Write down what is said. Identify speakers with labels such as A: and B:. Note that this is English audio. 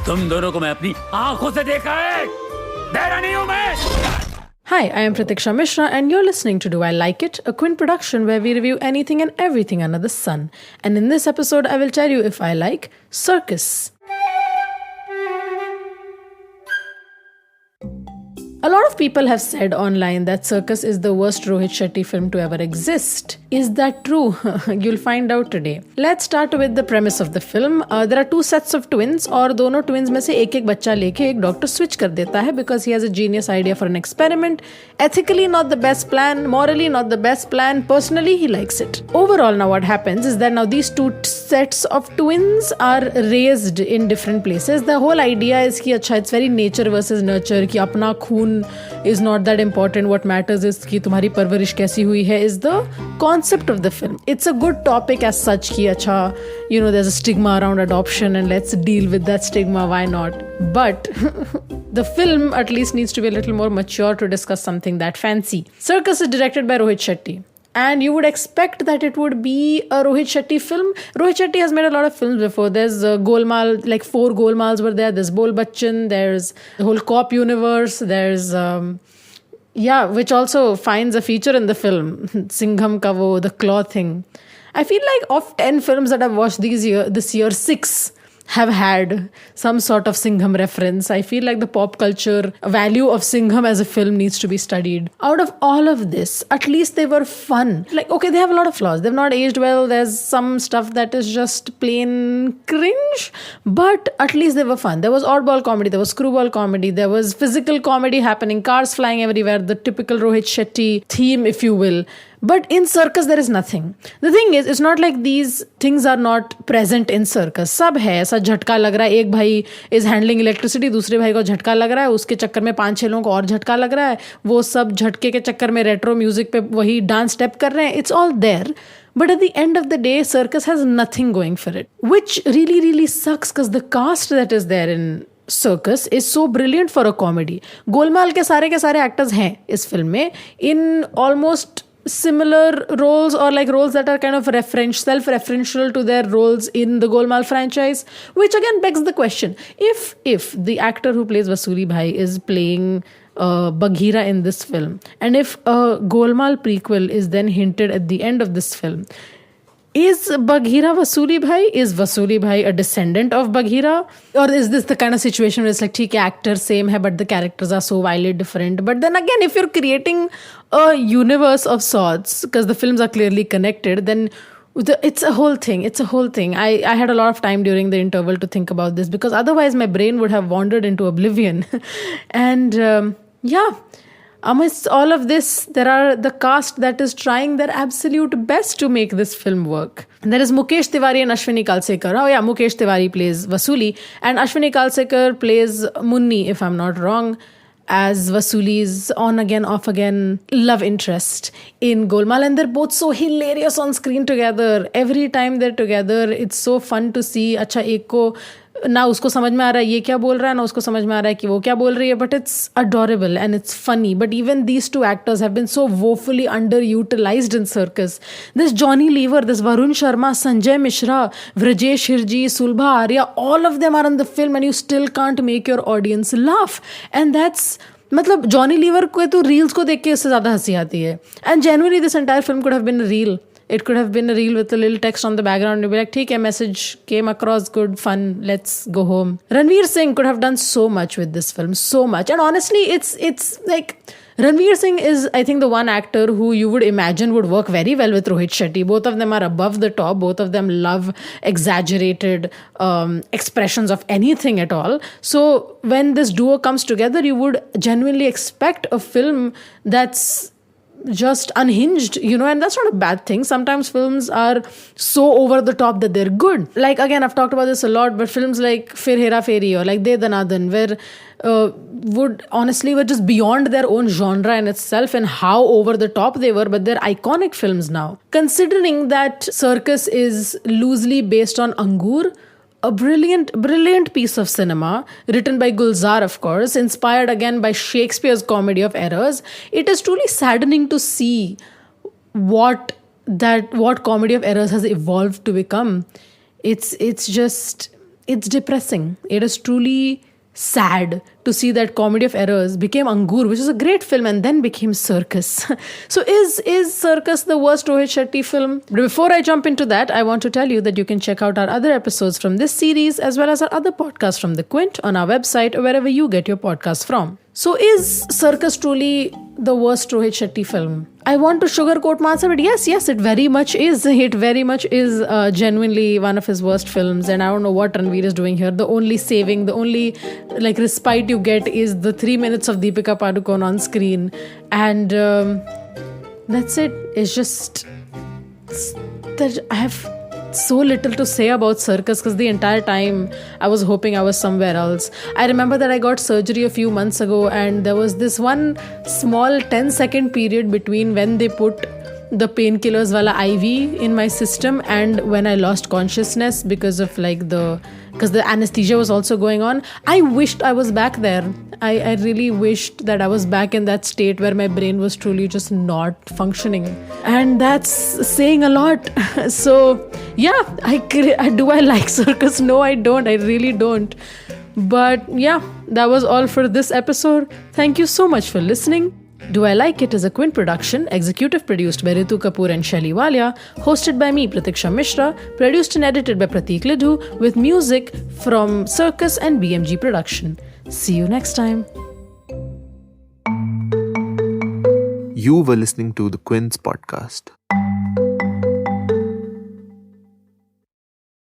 A: तुम दोनों को मैं अपनी आंखों से देखा है, डरा नहीं हूं मैं।
B: Hi, I am Pratikshya Mishra and you're listening to Do I Like It, a Quint production where we review anything and everything under the sun. And in this episode, I will tell you if I like Cirkus. A lot of people have said online that Cirkus is the worst Rohit Shetty film to ever exist. Is that true? You'll find out today. Let's start with the premise of the film. There are two sets of twins और दोनों twins में से एक बच्चा लेके एक doctor switch कर देता है because he has a genius idea for an experiment. Ethically not the best plan, morally not the best plan, personally he likes it. Overall now what happens is that now these two sets of twins are raised in different places. The whole idea is कि अच्छा it's very nature versus nurture कि अपना खून is not that important. What matters is कि तुम्हारी परवरिश कैसी हुई है is the concept of the film. It's a good topic as such कि अच्छा, you know, there's a stigma around adoption and let's deal with that stigma, why not? But the film at least needs to be a little more mature to discuss something that fancy. Cirkus is directed by Rohit Shetty. And you would expect that it would be a Rohit Shetty film. Rohit Shetty has made a lot of films before. There's Golmaal, like 4 Golmaals were there. There's Bol Bachchan. There's the whole cop universe. There's, which also finds a feature in the film. Singham ka wo, the claw thing. I feel like of 10 films that I've watched this year, 6 have had some sort of Singham reference. I feel like the pop culture value of Singham as a film needs to be studied. Out of all of this, at least they were fun. Like, okay, they have a lot of flaws. They've not aged well. There's some stuff that is just plain cringe. But at least they were fun. There was oddball comedy. There was screwball comedy. There was physical comedy happening. Cars flying everywhere. The typical Rohit Shetty theme, if you will. But in Cirkus, there is nothing. The thing is, it's not like these things are not present in Cirkus. सब है, ऐसा झटका लग रहा है. एक भाई is handling electricity, दूसरे भाई को झटका लग रहा है. उसके चक्कर में 5-6 लोगों को और झटका लग रहा है. वो सब झटके के चक्कर में रेट्रो म्यूजिक पे वही डांस स्टेप कर रहे हैं. It's all there. But at the end of the day, Cirkus has nothing going for it. Which really, really sucks because the cast that is there in Cirkus is so brilliant for a comedy. Golmaal के सारे actors हैं इस film में. In almost similar roles or like roles that are kind of self-referential to their roles in the Golmaal franchise, which again begs the question, if the actor who plays Vasuli Bhai is playing Bagheera in this film, and if a Golmaal prequel is then hinted at the end of this film, is Bagheera Vasuli Bhai? Is Vasuli Bhai a descendant of Bagheera? Or is this the kind of situation where it's like, theek hai, actors same hai, but the characters are so wildly different? But then again, if you're creating a universe of sorts, because the films are clearly connected, then it's a whole thing. It's a whole thing. I had a lot of time during the interval to think about this, because otherwise my brain would have wandered into oblivion. And amidst all of this, there are the cast that is trying their absolute best to make this film work. There is Mukesh Tiwari and Ashwini Kalsekar. Oh yeah, Mukesh Tiwari plays Vasuli and Ashwini Kalsekar plays Munni, if I'm not wrong, as Vasuli's on-again, off-again love interest in Golmaal. And they're both so hilarious on screen together. Every time they're together, it's so fun to see. अच्छा, एक को ना उसको समझ में आ रहा है ये क्या बोल रहा है, ना उसको समझ में आ रहा है कि वो क्या बोल रही है, but it's adorable and it's funny. But even these two actors have been so woefully underutilized in Cirkus. This Johnny Lever, this Varun Sharma, Sanjay Mishra, Vrajesh Hirji, Sulbha Arya, all of them are in the film and you still can't make your audience laugh. And that's मतलब Johnny liver को तो reels को देख के इससे ज़्यादा हंसी आती है. And genuinely this entire film could have been a reel. It could have been a reel with a little text on the background. You'd be like, okay, message came across, good, fun, let's go home. Ranveer Singh could have done so much with this film, so much. And honestly, it's like, Ranveer Singh is, I think, the one actor who you would imagine would work very well with Rohit Shetty. Both of them are above the top. Both of them love exaggerated expressions of anything at all. So when this duo comes together, you would genuinely expect a film that's just unhinged, you know, and that's not a bad thing. Sometimes films are so over the top that they're good. Like, again, I've talked about this a lot, but films like Fir Hera Feri or like De Danadan, where were just beyond their own genre in itself and how over the top they were, but they're iconic films now. Considering that Cirkus is loosely based on Angur, a brilliant piece of cinema, written by Gulzar, of course, inspired again by Shakespeare's Comedy of Errors. It is truly saddening to see what Comedy of Errors has evolved to become. It's it's depressing. It is truly sad to see that Comedy of Errors became Angur, which is a great film, and then became Circus. So is Circus the worst Rohit Shetty film? Before I jump into that, I want to tell you that you can check out our other episodes from this series as well as our other podcasts from the Quint on our website or wherever you get your podcasts from. So is Circus truly the worst Rohit Shetty film? I want to sugarcoat my answer, but yes, it very much is. It very much is genuinely one of his worst films, and I don't know what Ranveer is doing here. The only like respite you get is the 3 minutes of Deepika Padukone on screen, and that's it. It's just that I have so little to say about Circus because the entire time I was hoping I was somewhere else. I remember that I got surgery a few months ago, and there was this one small 10-second period between when they put the painkillers wala IV in my system and when I lost consciousness because the anesthesia was also going on. I wished I was back there. I really wished that I was back in that state where my brain was truly just not functioning. And that's saying a lot. So, yeah, do I like Circus? No, I don't. I really don't. But yeah, that was all for this episode. Thank you so much for listening. Do I Like It is a Quint production, executive produced by Ritu Kapoor and Shelly Walia, hosted by me, Pratikshya Mishra, produced and edited by Pratik Lidhu, with music from Cirkus and BMG Production. See you next time.
C: You were listening to the Quint's podcast.